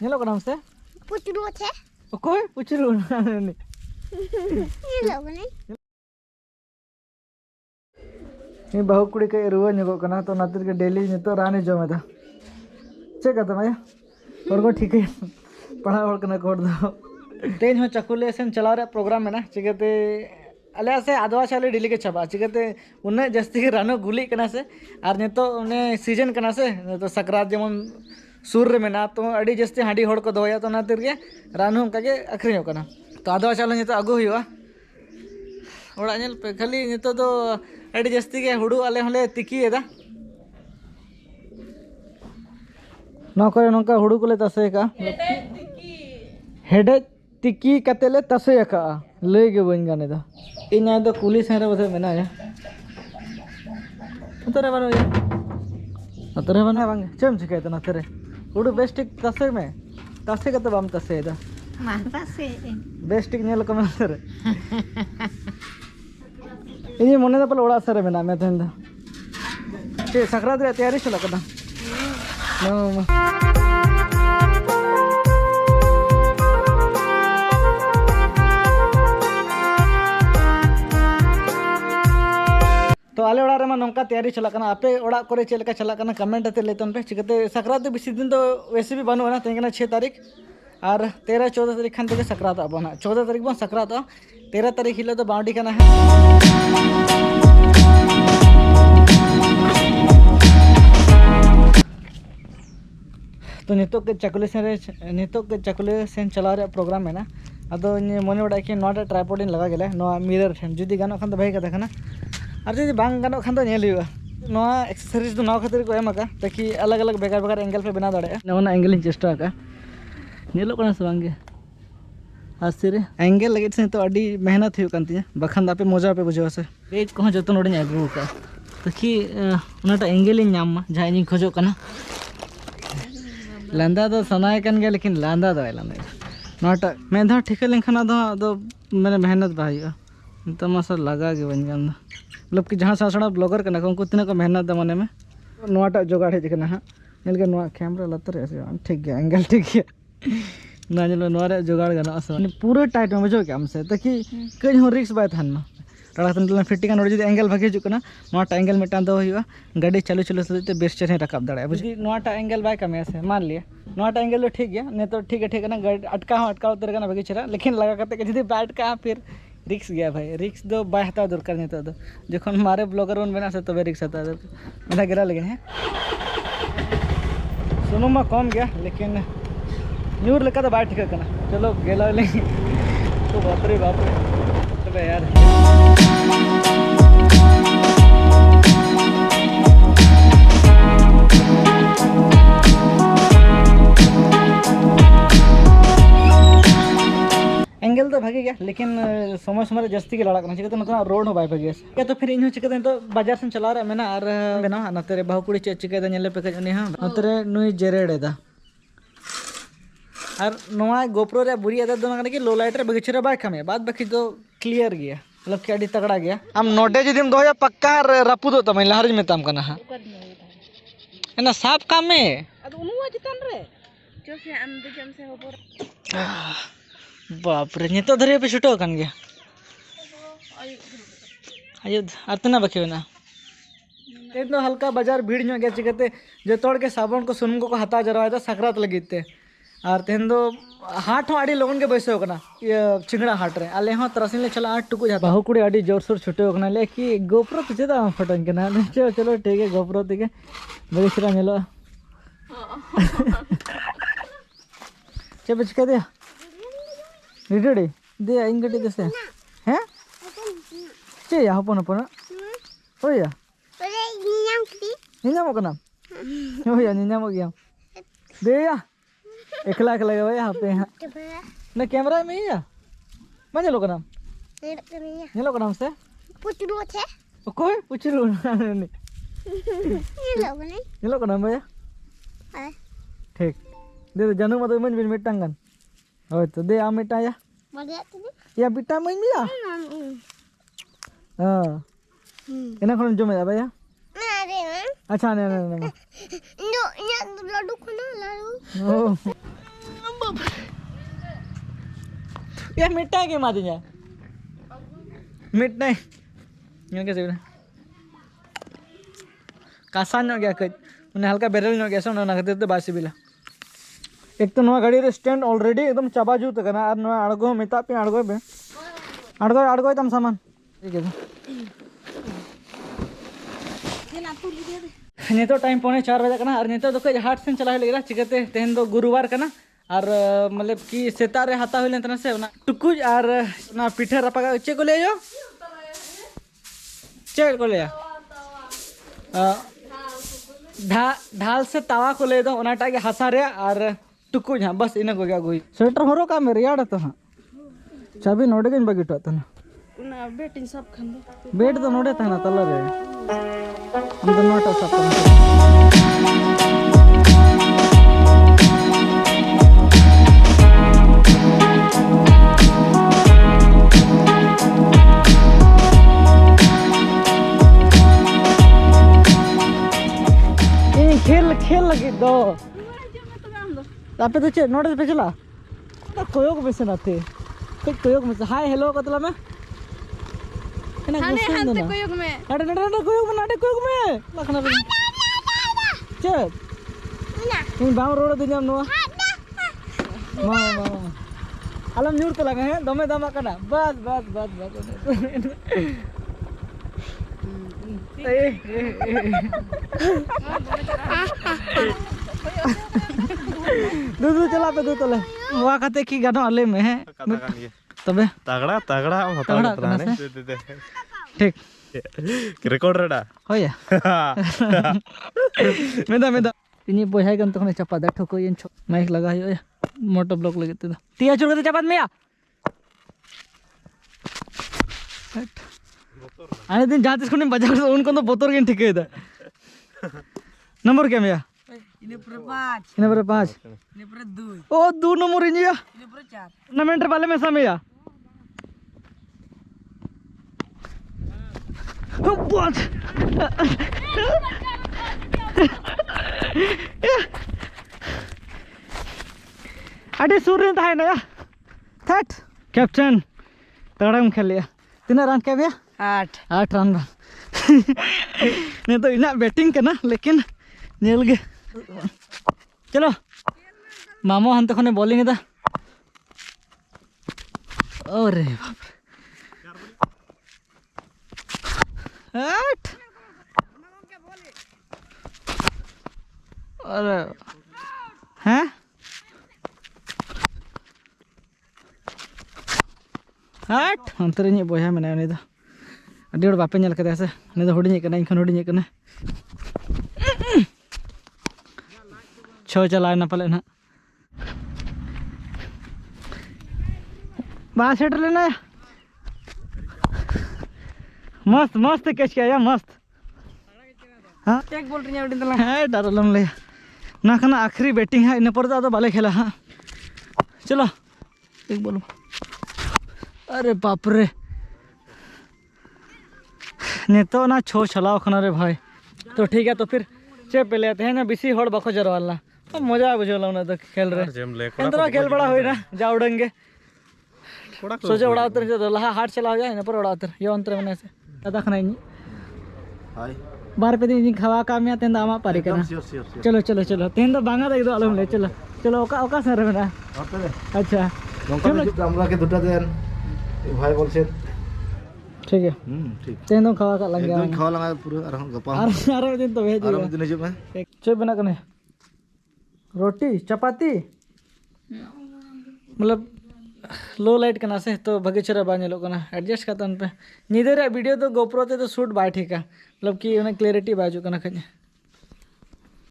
Nyelok kan hamse? Pucru aja. Oke, pucru nih. Nyelok kan? Ini bahu kuri kayak ruwa nyelok karena tuh nanti ke daily itu rani jam itu. Cek kata Maya. Orang ठीक है. पढ़ा और कना code दो. तेज हो चकुले से चला रहा प्रोग्राम है ना. चिकते अले ऐसे आदवा चाले डिली के छबा. चिकते उन्हें जस्ती के रानो गुली करना से. आर ने तो उन्हें सीजन करना से. तो सकरात जमन सूर्य में ना तो अड़ी जस्ती हांडी होड़ को दोया तो ना तिरगे रानो उनका के अखरी होगा ना. तो आदवा चाले ने तो आगू हुआ. और आने पे खाली ने तो अड़ी जस्ती के हुडू आले होले तिकी है दा. नौकर नौका हुडू को ले तसे का. हेडे तिकी कतेले तसे का. ले के बन गाने दा. इन यहाँ तो पुलिस है रे बता में ना या. उतरे बनो या. उतरे बनो है बांगे. चम चिके तो ना तेरे. हुडू बेस्टिक तसे में. तसे का तो बाम तसे दा. Mantap sih. बेस्टिक नहीं लगा मैं तेरे. ini mana dah pula orang sere mana मैं तो इंदा. चे सकरात रे तैयारी चला करना. No. तो आले ओड़ा रे मा नोंका तैयारी चला करना. आपे ओड़ा करे चेल का चला करना कमेंट आते लेतन पे. चिकते सकरात बेसी दिन तो वैसे भी बनो ना. तेंगना 6 तारीख और 13-14 तारीख खान तक सकरात अब ना. 14 तारीख बन सकरात 13 तारीख हिलो तो बाउंडी करना है. तो नितो के चकुले से चला रहा प्रोग्राम है ना. अदो मने उड़ा कि नोटा ट्राइपॉड इन लगा गेले नो मिरर ठन जुदी गानो खान तो भाई कथा खाना. और जुदी बांग गानो खान तो नेल हुआ. नो एक्सेसरीज तो नौ खातिर को एम का ताकि अलग अलग बेकार बेकार एंगल पे बना दड़े. नोना एंगल इन चेष्टा का नेलो कना से बांगे. आज सिरे एंगल लगे से तो अडी मेहनत हुई कांती बखान दापे मोजा पे बुझो से पेज को जतो नोडे आगू का ताकि उनाटा एंगल इन नाम जहां इन खोजो कना. लांदा तो सनाय कन गया लेकिन लांदा दो लांदा नोटा मैं धा ठीक लेखना दो मैंने मेहनत भाईगा तो मसा लगा के बन गया. मतलब कि जहाँ सासड़ा ब्लॉगर करना उनको तीन को मेहनत दा मने में नोटा जोगाड़ है दिखना है. नेल के नो कैमरा लतर ऐसे ठीक है एंगल ठीक है ना. चलो नो जोगाड़ गाना पूरे टाइट में बुझो क्या हमसे ताकि कहीं हो रिक्स बाय थान में रड़ा तन फिटिंग नोड़ जो एंगल भागे जुकना नोटा एंगल में टांदो हुआ गाड़ी चालू चालू से बेस्ट चेहरे रकाब दाड़ा बुझी नोटा एंगल बाय कमे से मान लिया नोटा एंगल तो ठीक है नहीं तो ठीक है ना गाड़ी अटका अटका उतर ना भागे चला लेकिन लगा करते कि बै अटका फिर रिक्स गया भाई. रिक्स दो बाय हता दरकार नहीं तो जो मारे ब्लॉगर बन बना से तब रिक्स हता मेरा गिरा लगे हैं. सुनो मा कम गया लेकिन न्यूर लेका तो बात ठीक करना. चलो गेला लेंगे तो बाप रे चलो यार. एंगल तो भागे गया लेकिन समय समय जस्ती के लड़ा करना चिकते ना रोड हो बाय भागे क्या. तो फिर इन चिकते तो बाजार से चला रहा मैं ना और बेना नतरे बाहुकुड़ी चे चिकते नेले पे कजनी हां नतरे नुई जेरेड़े दा. और नोआ गोप्रो रे बुरी आदत दो ना कि लो लाइट रे बगीचे बाय कमे बाद बाकी तो क्लियर गया. मतलब कि अड़ी तगड़ा गया. हम नोटे जदिम दो पक्का रपु दो तम लहर में तम कना हां एना साफ काम में Aduh nuwa jitan re. जो से हम दो जम से हो पर. बाप रे नितो धरे पे छुटो कन गया. आयो अतना बके ना तेज तो हल्का बाजार भीड़ नो गया चिकते जो तोड़ के साबुन को सुनम को हता जरवा था सकरात लगीते. और तेन दो हाट हो आड़ी लोगन के बैसे होकना ये चिंगड़ा हाट रे आले हो तरसिन ले चला 8 टुकु जाता. बाहुकुड़ी आड़ी जोर सोर छुटे होकना ले कि गोप्रो तो चेदा फटन के ना. चलो ठीक है गोप्रो दिके बगीचरा नेलो चे बचका दिया रिडड़ी दे इन गटी देसे हैं चे या हपन हपन ओया Boleh nyam kiti. निना मकना ओया निना मक गया दे या एकला एकला गया यहाँ पे Coba. ना कैमरा में ही या मजे लो कनाम Lihat kini. ये लो कनाम से Pucru aja. कोई पूछ लो नहीं Nyelok kan? ये लो कनाम भैया ठीक दे दे जानू मत मन बिन मिटांगन ओए तो दे आ मिटा या Boleh tadi. या बिटा मन भी या हाँ इना खन जो में भैया Nah, ada. अच्छा ने ने लाडू खाना लाडू ओ ये मिठाई के मादिnya मिठाई ini कैसे बना kasar ᱧᱚᱜ ᱜᱮᱭᱟ ᱠᱟᱹᱡ ᱢᱟᱱᱮ ᱦᱟᱞᱠᱟ ᱵᱮᱨᱮᱞ ᱧᱚᱜ ᱜᱮᱭᱟ ᱥᱮ ᱚᱱᱟ ᱠᱷᱟᱹᱛᱤᱨ ᱛᱮ ᱵᱟᱭ ᱥᱤᱵᱤᱞᱟ एक तो नवा गाड़ी रे स्टैंड ऑलरेडी एकदम चाबा जूत कना और नवा अड़गो मेता पे अड़गो बे अड़गो तम सामान ठीक है नेतो टाइम 3:45 बजे कना और नेतो तो कई हाट से चला लगे चिकते तेहन दो गुरुवार कना और मतलब कि सेता रे हाता हुई लेन से ना टुकुज और ना पिठे रपागा चे को ले जो चे को ले ढाल से तावा को ले दो ओनाटा के हसा रे और टुकुज हाँ बस इना को गया गोई स्वेटर हरो का मेरे यार तो हाँ चाबी नोडे के बगी तो ना ना बेटिन सब खंदो बेट तो नोडे था ना तला रे हम तो नोटा सब खेल खेल लगी दो आपे तो चे नोटिस पे चला तो कोयोग में से ना थे तो कोयोग में से हाय हेलो कतला में ना गुस्सा ना कोयोग में अरे कोयोग में लखना पे चे इन बाम रोड दिन हम नो मा अलम न्यूर तो लगा है दमे दमा कना बस दूध चला पे दूध तले वहाँ खाते की गाना अले में है तबे तगड़ा तगड़ा ठीक रिकॉर्डर हो या मेदा ini boy hai kan tokne chapa da thoko yen mic laga yo ya moto block lagi tu tia chur kate chapat me ya आने दिन जहाँ तिसको नहीं बजा उनको तो बोतल के ठीक है इधर नंबर क्या मेरा इने पर 5 इने पर 5 इने पर 2 ओ 2 नंबर इंजिया इने पर 4 नमेंटर वाले में समय या बहुत अरे सूर्य था ना या थट कैप्टन तगड़म खेल लिया तीन रन क्या भैया 8 रन नहीं तो इना बैटिंग करना लेकिन नेल गे चलो मामो हम तो खने बॉलिंग था अरे बाप रे अरे हैं हट अंतरे नी बोया मेना उनी दा अडी हड़ बापे नेल कदे से ने दा हुडिनी कना इनखन हुडिनी कना छो चलाय ना पले ना बा सेट लेना मस्त मस्त कैच किया या मस्त हां एक बॉल रे उडी दला है डरलम ले ना खाना आखिरी बैटिंग है इन पर तो बाले खेला हाँ चलो एक बोलो अरे बाप रे नेतो ना छो चलाओ खाना रे भाई तो ठीक है तो फिर चे पे लेते हैं ना बिसी हड़ बको जरवाला अब मजा बुझला ना तो खेल रहे इंद्रा खेल बड़ा होई ना जा उड़ेंगे सोचे उड़ा उतर जो लहा हाथ चला जाए ना पर उड़ा उतर ये अंतर में से दादा खाना नहीं हाय बार पे दिन खवा काम या तेंदा आमा पारी करना चलो चलो चलो तेंदा बांगा दे दो आलम ले चलो चलो ओका ओका सर में ना अच्छा चलो আমরা के দুটা দেন ভাই বলছেন ठीक है ठीक तेंदा खवा का लंगे एकदम खावा लगा पूरा और गप्पा और दिन तो भेज और दिन हिजुब में एक चे बना कने रोटी चपाती मतलब लो लाइट करना से तो भगेचरा बाने लोग ना एडजस्ट करता उन पे नीदर वीडियो तो गोप्रो ते तो शूट बाय ठीक है मतलब कि उन्हें क्लियरिटी बाजू करना खजे